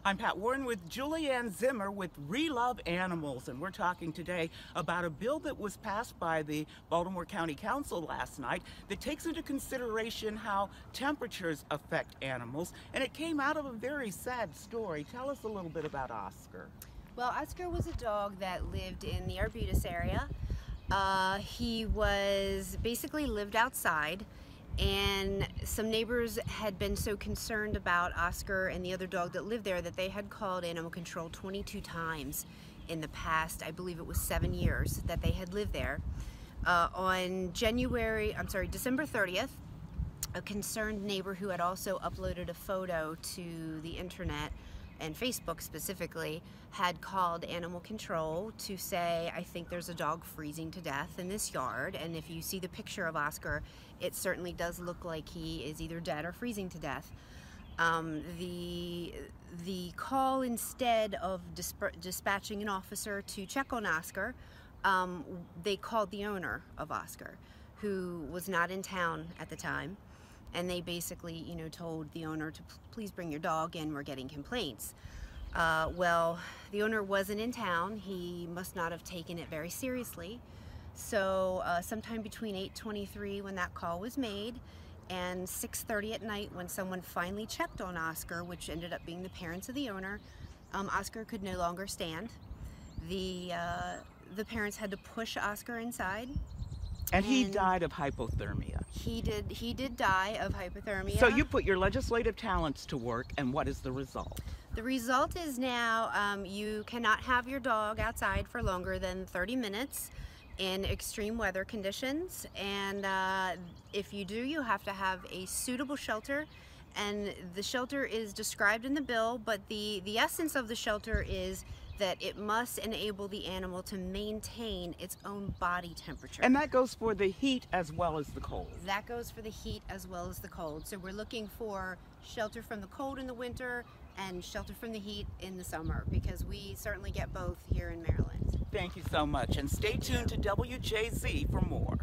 I'm Pat Warren with Julianne Zimmer with Relove Animals, and we're talking today about a bill that was passed by the Baltimore County Council last night that takes into consideration how temperatures affect animals, and it came out of a very sad story. Tell us a little bit about Oscar. Well, Oscar was a dog that lived in the Arbutus area. He was basically lived outside, and some neighbors had been so concerned about Oscar and the other dog that lived there that they had called animal control 22 times in the past, I believe it was 7 years that they had lived there. On December 30th, a concerned neighbor who had also uploaded a photo to the internet and Facebook specifically had called animal control to say, I think there's a dog freezing to death in this yard, and if you see the picture of Oscar, it certainly does look like he is either dead or freezing to death. The call, instead of dispatching an officer to check on Oscar, they called the owner of Oscar, who was not in town at the time. And they basically, told the owner to please bring your dog in, we're getting complaints. Well, the owner wasn't in town. He must not have taken it very seriously. So sometime between 8:23 when that call was made and 6:30 at night when someone finally checked on Oscar, which ended up being the parents of the owner, Oscar could no longer stand. The parents had to push Oscar inside. And he died of hypothermia. He did die of hypothermia. So you put your legislative talents to work, and what is the result? The result is now you cannot have your dog outside for longer than 30 minutes in extreme weather conditions, and if you do, you have to have a suitable shelter, and the shelter is described in the bill, but the essence of the shelter is that it must enable the animal to maintain its own body temperature. And that goes for the heat as well as the cold. That goes for the heat as well as the cold. So we're looking for shelter from the cold in the winter and shelter from the heat in the summer, because we certainly get both here in Maryland. Thank you so much, and stay tuned to WJZ for more.